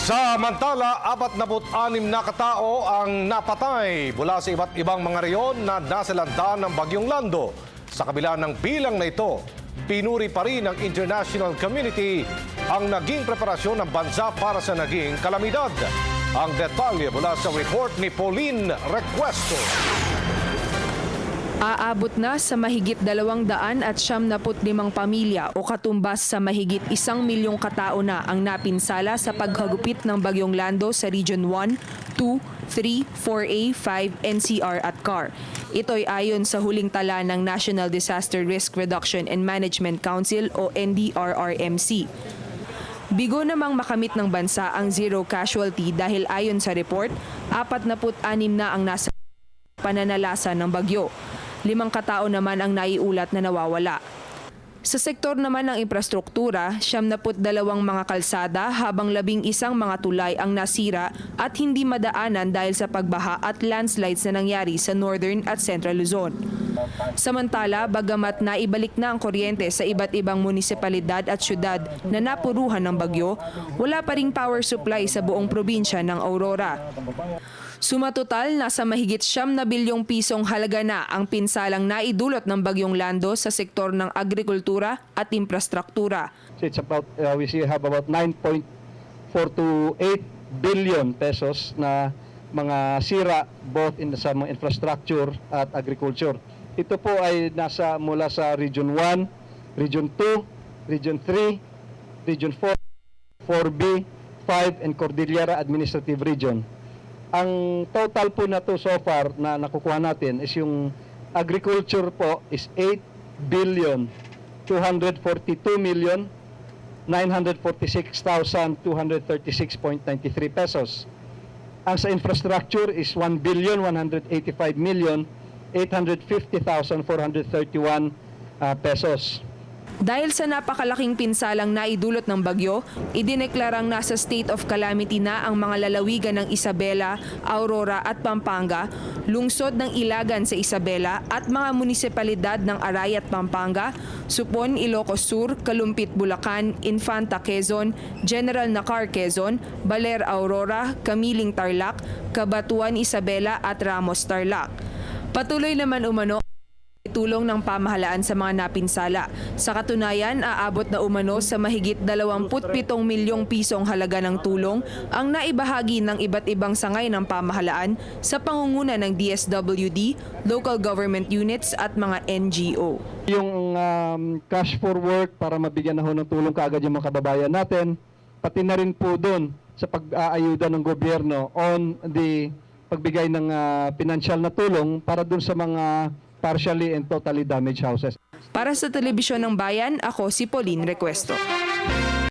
Samantala, 46 na katao ang napatay mula sa iba't ibang mga reyon na nasalanta ng Bagyong Lando. Sa kabila ng bilang na ito, pinuri pa rin ng international community ang naging preparasyon ng bansa para sa naging kalamidad. Ang detalye mula sa report ni Pauline Requesto. Aabot na sa mahigit 275 pamilya o katumbas sa mahigit 1 milyong katao na ang napinsala sa paghagupit ng Bagyong Lando sa Region 1, 2, 3, 4A, 5, NCR at CAR. Ito'y ayon sa huling tala ng National Disaster Risk Reduction and Management Council o NDRRMC. Bigo namang makamit ng bansa ang zero casualty dahil ayon sa report, 46 na ang nasa pananalasa ng bagyo. 5 katao naman ang naiulat na nawawala. Sa sektor naman ng infrastruktura, 72 mga kalsada habang 11 mga tulay ang nasira at hindi madaanan dahil sa pagbaha at landslides na nangyari sa Northern at Central Luzon. Samantala, bagamat naibalik na ang kuryente sa iba't ibang munisipalidad at syudad na napuruhan ng bagyo, wala pa ring power supply sa buong probinsya ng Aurora. Sumatotal, nasa mahigit 9 na bilyong pisong halaga na ang pinsalang naidulot ng Bagyong Lando sa sektor ng agrikultura at infrastruktura. So it's about, we have about 9.4 to 8 billion pesos na mga sira both in sa mga infrastructure at agriculture. Ito po ay nasa mula sa Region 1, Region 2, Region 3, Region 4, 4B, 5, and Cordillera Administrative Region. Ang total po na to so far na nakukuha natin is yung agriculture po is 8 billion 242 million 946,236.93 pesos. Ang sa infrastructure is 1 billion 185 million 850,431 pesos. Dahil sa napakalaking pinsalang naidulot ng bagyo, idineklarang nasa state of calamity na ang mga lalawigan ng Isabela, Aurora at Pampanga, lungsod ng Ilagan sa Isabela at mga munisipalidad ng Aray at Pampanga, Supon, Ilocos Sur, Kalumpit, Bulacan, Infanta, Quezon, General Nacar, Quezon, Baler, Aurora, Kamiling, Tarlac, Cabatuan, Isabela at Ramos, Tarlac. Patuloy naman umano tulong ng pamahalaan sa mga napinsala. Sa katunayan, aabot na umano sa mahigit 27 milyong pisong halaga ng tulong ang naibahagi ng iba't ibang sangay ng pamahalaan sa pangunguna ng DSWD, local government units at mga NGO. Yung cash for work para mabigyan na ho ng tulong kaagad yung mga kababayan natin, pati na rin po doon sa pag-aayuda ng gobyerno on the pagbigay ng financial na tulong para doon sa mga partially and totally damaged houses. Para sa Telebisyon ng Bayan, ako si Pauline Requesto.